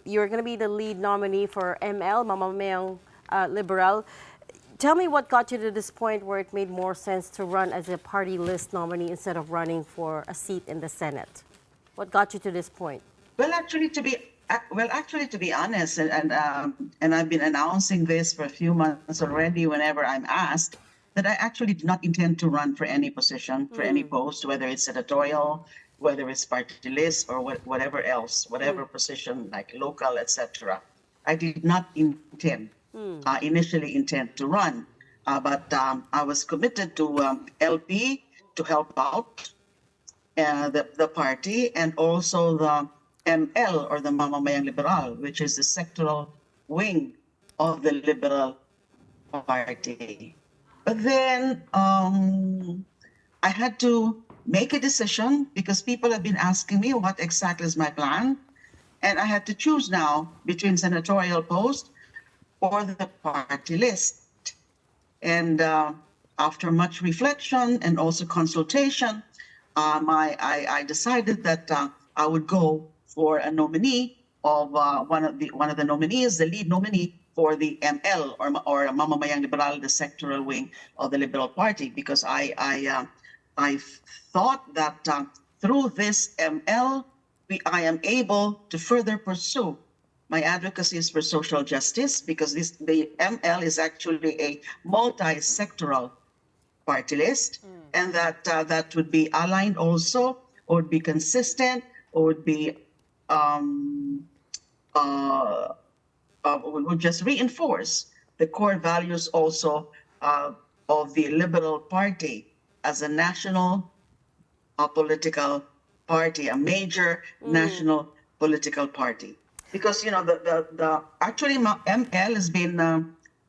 you're going to be the lead nominee for ML, Mamamayang Liberal. Tell me what got you to this point where it made more sense to run as a party list nominee instead of running for a seat in the Senate. What got you to this point? Well, actually, to be honest, and I've been announcing this for a few months already. Whenever I'm asked, that I actually do not intend to run for any position, for any post, whether it's senatorial, whether it's party list, or whatever else, whatever position like local, etc. I did not intend, initially intend to run, but I was committed to LP to help out the party, and also the ML, or the Mamamayang Liberal, which is the sectoral wing of the Liberal Party. But then I had to make a decision because people have been asking me what exactly is my plan. And I had to choose now between senatorial post or the party list. And after much reflection and also consultation, I decided that I would go for a nominee of one of the nominees, the lead nominee for the ML, or Mamamayang Liberal, the sectoral wing of the Liberal Party, because I thought that through this ML, I am able to further pursue my advocacies for social justice, because the ML is actually a multi-sectoral party list, and that would be aligned also, or would be consistent, or would be would just reinforce the core values also of the Liberal Party as a national political party, a major national political party. Because actually ML has been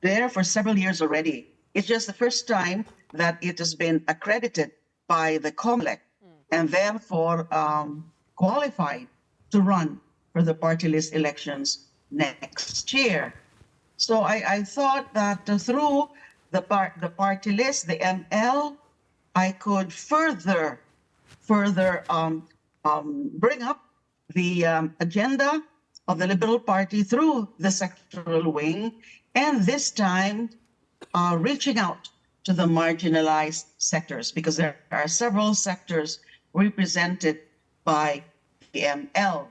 there for several years already. It's just the first time that it has been accredited by the COMELEC, and therefore qualified to run for the party list elections next year. So I thought that through the party list, the ML, I could further bring up the agenda of the Liberal Party through the sectoral wing, and this time reaching out to the marginalized sectors, because there are several sectors represented by the ML,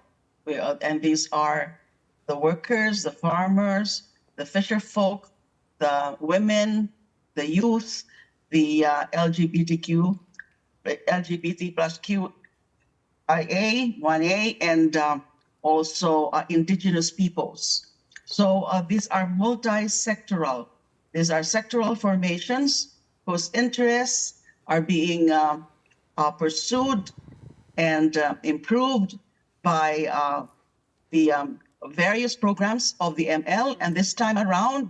and these are the workers, the farmers, the fisher folk, the women, the youth, the LGBT plus QIA, 1A, and also indigenous peoples. So these are multi-sectoral. These are sectoral formations whose interests are being pursued and improved by the various programs of the ML, and this time around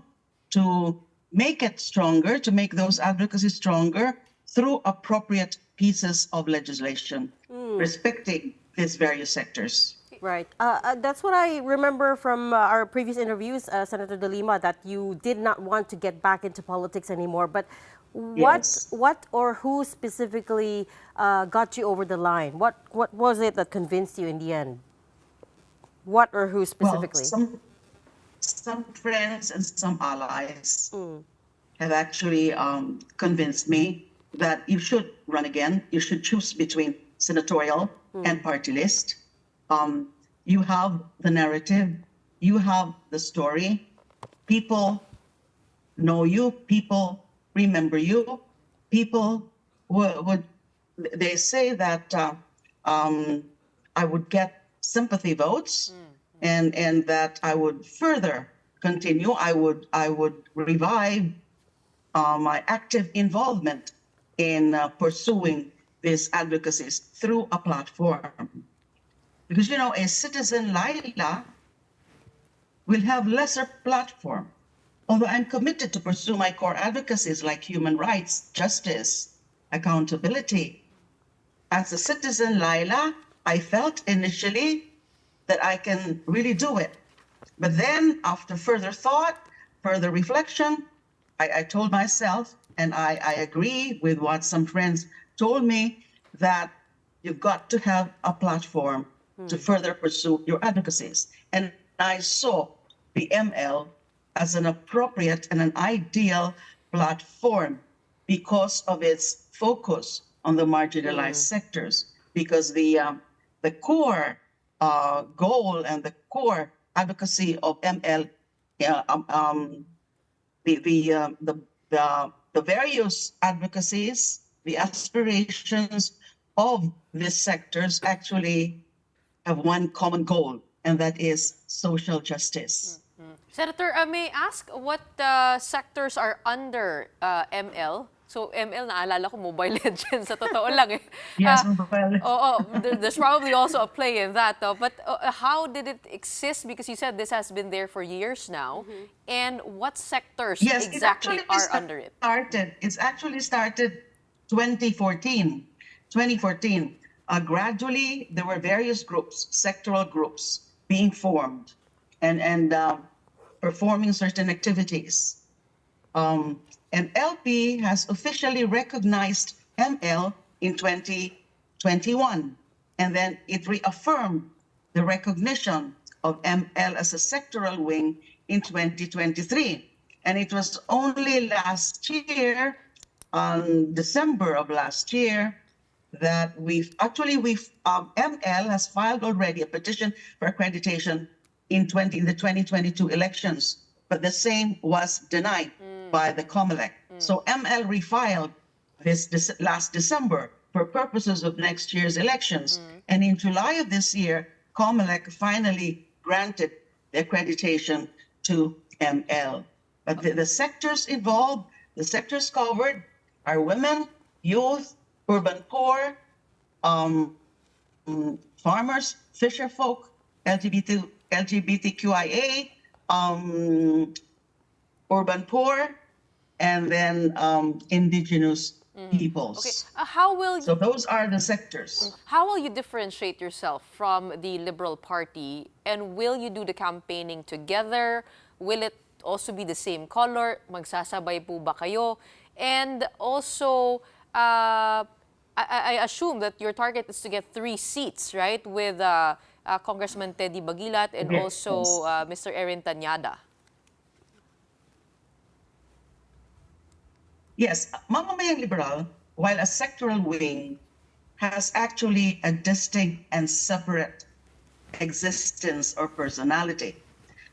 to make it stronger, to make those advocacies stronger through appropriate pieces of legislation respecting these various sectors. Right. That's what I remember from our previous interviews, Senator De Lima, that you did not want to get back into politics anymore. But what or who specifically got you over the line? What was it that convinced you in the end? What or who specifically? Well, some friends and some allies have actually convinced me that you should run again. You should choose between senatorial and party list. You have the narrative, you have the story. People know you, people remember you, people they say that I would get sympathy votes, and that I would further continue. I would revive my active involvement in pursuing these advocacies through a platform. Because, a citizen Leila will have lesser platform. Although I'm committed to pursue my core advocacies like human rights, justice, accountability. As a citizen Leila, I felt initially that I can really do it. But then after further thought, further reflection, I told myself, and I agree with what some friends told me, that you've got to have a platform to further pursue your advocacies. And I saw the ML as an appropriate and an ideal platform because of its focus on the marginalized sectors, because the core goal and the core advocacy of ML, the various advocacies, the aspirations of these sectors actually have one common goal, and that is social justice. Senator, may I ask what sectors are under ML? So ML, naalala ko Mobile Legends, sa totoo lang eh. Yes, well, There's probably also a play in that, though. But how did it exist? Because you said this has been there for years now. And what sectors yes, exactly are under it? It's actually started 2014. Gradually, there were various groups, sectoral groups, being formed and performing certain activities. And LP has officially recognized ML in 2021, and then it reaffirmed the recognition of ML as a sectoral wing in 2023. And it was only last year, on December of last year, that ML has filed already a petition for accreditation in the 2022 elections, but the same was denied by the COMELEC. So ML refiled this last December for purposes of next year's elections. And in July of this year, COMELEC finally granted the accreditation to ML. But the sectors involved, the sectors covered are women, youth, urban poor, farmers, fisherfolk, LGBTQIA, urban poor, and then indigenous peoples. Okay, how will you... So those are the sectors. How will you differentiate yourself from the Liberal Party, and will you do the campaigning together? Will it also be the same color? Magsasabay po ba kayo? And also, I assume that your target is to get 3 seats, right? With Congressman Teddy Bagilat and also Mr. Erin Tanyada. Yes, Mamamayang Liberal, while a sectoral wing, has actually a distinct and separate existence or personality.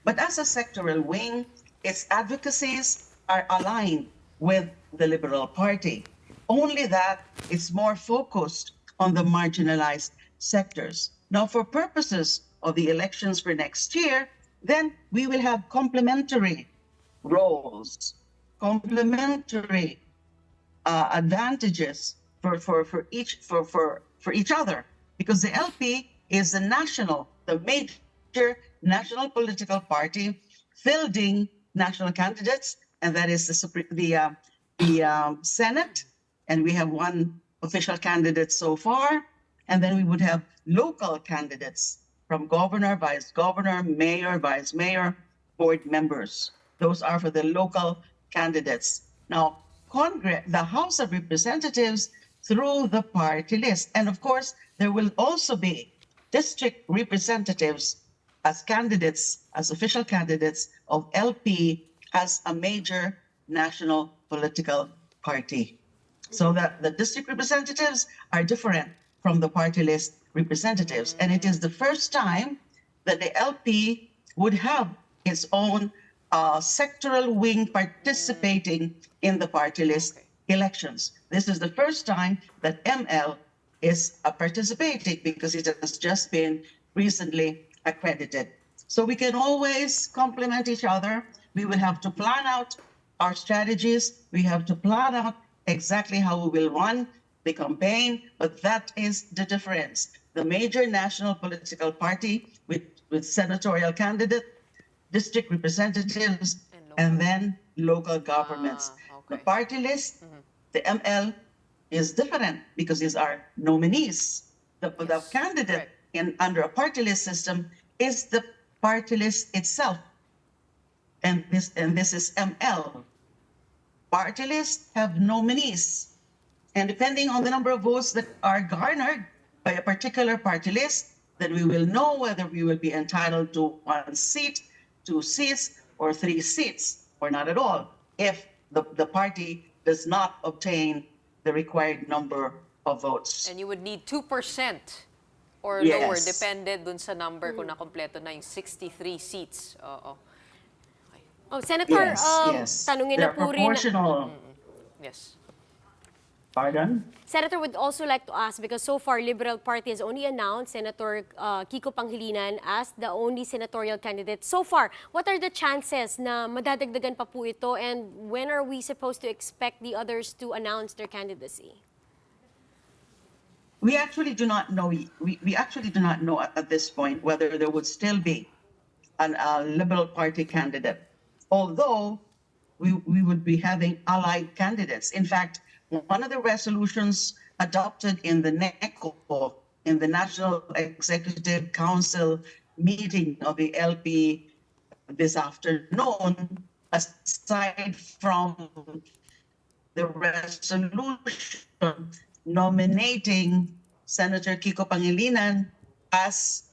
But as a sectoral wing, its advocacies are aligned with the Liberal Party, only that it's more focused on the marginalized sectors. Now, for purposes of the elections for next year, then we will have complementary roles, complementary advantages for each other, because the LP is the major national political party fielding national candidates, and that is the Senate, and we have one official candidate so far, and then we would have local candidates from governor, vice governor, mayor, vice mayor, board members. Those are for the local candidates. Now, the House of Representatives through the party list. And of course, there will also be district representatives as candidates, as official candidates of LP as a major national political party. So that the district representatives are different from the party list representatives. And it is the first time that the LP would have its own sectoral wing participating in the party list elections. This is the first time that ML is participating because it has just been recently accredited. So we can always complement each other. We will have to plan out our strategies. We have to plan out exactly how we will run the campaign, but that is the difference. The major national political party with senatorial candidate, district representatives, and then local governments. The party list, the ML, is different because these are nominees. The candidate under a party list system is the party list itself, and this is ML. Party lists have nominees, and depending on the number of votes that are garnered by a particular party list, then we will know whether we will be entitled to 1 seat, 2 seats, or 3 seats, or not at all, if the party does not obtain the required number of votes. And you would need 2% or Yes. lower, depended dun sa number kung nakompleto na yung 63 seats. Oo. Oh, Senator, Yes. tanungin They're na po rin. proportional. Yes. Pardon? Senator would also like to ask, because so far Liberal Party has only announced Senator Kiko Pangilinan as the only senatorial candidate. So far, what are the chances na madadagdagan pa po ito, and when are we supposed to expect the others to announce their candidacy? We actually do not know. We actually do not know at this point whether there would still be a Liberal Party candidate, although we would be having allied candidates. In fact, one of the resolutions adopted in the NECO, in the National Executive Council meeting of the LP this afternoon, aside from the resolution nominating Senator Kiko Pangilinan as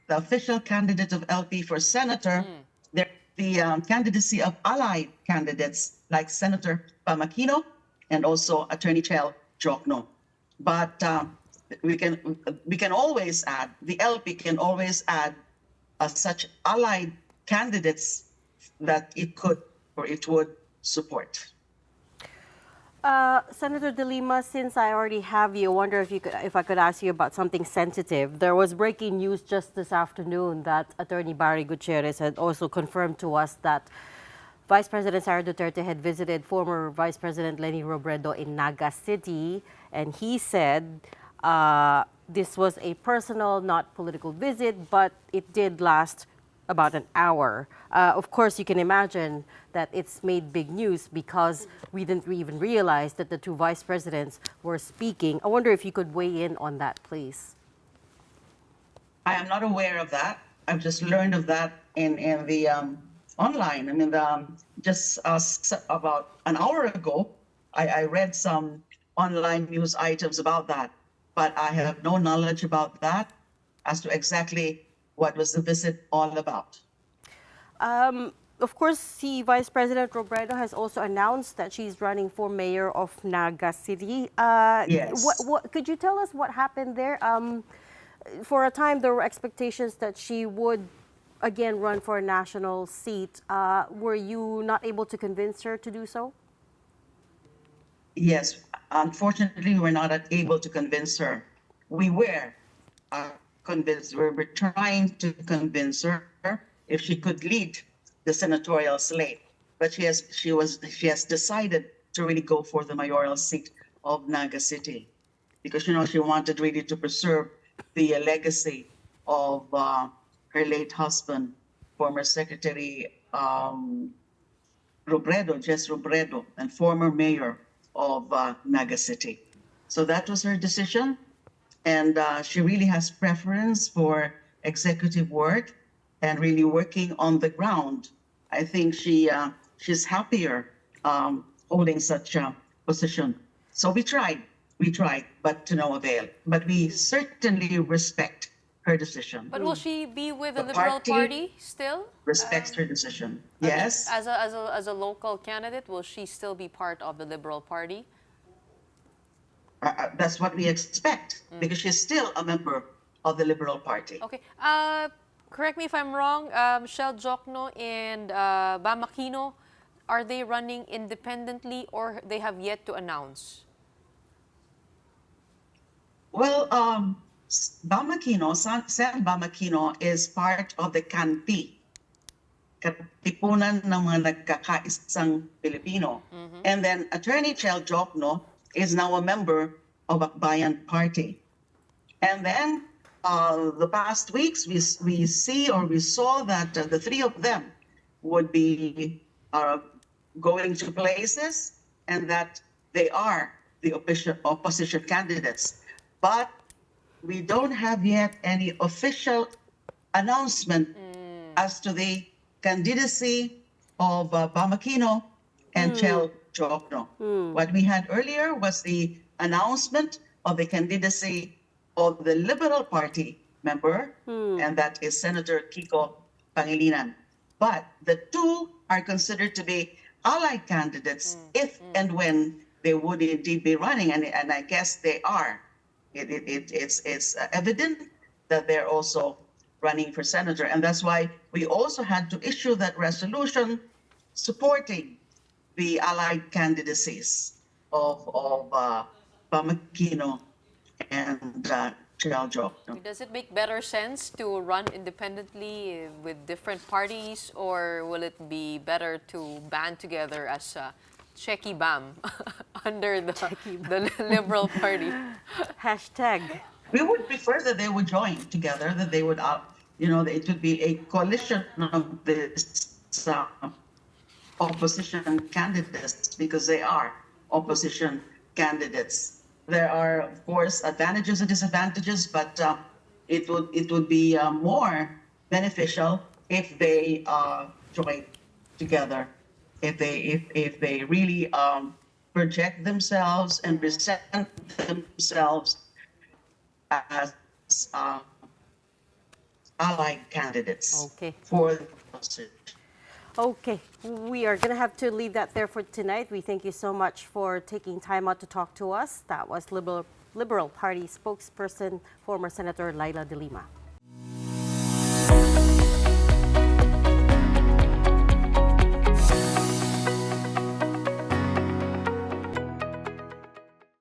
the official candidate of LP for senator, the candidacy of allied candidates like Senator Pamakino and also Attorney Chel Jokno. But we can always add, the LP can always add such allied candidates that it could or it would support. Senator De Lima, since I already have you, I wonder if I could ask you about something sensitive. There was breaking news just this afternoon that Attorney Barry Gutierrez had also confirmed to us that Vice President Sara Duterte had visited former Vice President Leni Robredo in Naga City, and he said this was a personal, not political visit, but it did last about an hour. Of course, you can imagine that it's made big news because we didn't even realize that the two vice presidents were speaking. I wonder if you could weigh in on that, please. I am not aware of that. I've just learned of that in the online. I mean, just about an hour ago, I read some online news items about that, but I have no knowledge about that as to exactly what was the visit all about. Of course, the Vice President Robredo has also announced that she's running for mayor of Naga City. Yes. Could you tell us what happened there? For a time, there were expectations that she would again run for a national seat. Were you not able to convince her to do so? Yes, unfortunately, we were not able to convince her. We were convinced. We were trying to convince her if she could lead the senatorial slate, but she has decided to really go for the mayoral seat of Naga City, because she wanted really to preserve the legacy of her late husband, former Secretary Robredo, Jess Robredo, and former mayor of Naga City. So that was her decision, and she really has preference for executive work and really working on the ground. I think she's happier holding such a position. So we tried, but to no avail. But we certainly respect her decision. But will she be with the Liberal Party still? Respects her decision. Yes. As a local candidate, will she still be part of the Liberal Party? That's what we expect, because she's still a member of the Liberal Party. Okay. Correct me if I'm wrong, Chel Jokno and Bamakino, are they running independently or they have yet to announce? Well, Bamakino, Sen Bamakino is part of the CANP, Katipunan ng mga Nagkakaisang Pilipino. And then Attorney Chel Jokno is now a member of Akbayan Party. And then the past weeks, we saw that the three of them would be going to places, and that they are the opposition candidates. But we don't have yet any official announcement as to the candidacy of Bamakino and Chel Jokno. What we had earlier was the announcement of the candidacy of the Liberal Party member, and that is Senator Kiko Pangilinan. But the two are considered to be allied candidates if and when they would indeed be running, and I guess they are. It's evident that they're also running for senator, and that's why we also had to issue that resolution supporting the allied candidacies of Pamakino and Chaljo. Does it make better sense to run independently with different parties, or will it be better to band together as Checky Bam under the Liberal Party? Hashtag. We would prefer that they would join together, that they would, it would be a coalition of this opposition candidates, because they are opposition candidates. There are, of course, advantages and disadvantages, but it would be more beneficial if they join together, if they really project themselves and present themselves as allied candidates for the position. Okay, we are going to have to leave that there for tonight. We thank you so much for taking time out to talk to us. That was Liberal Party spokesperson, former Senator Leila De Lima.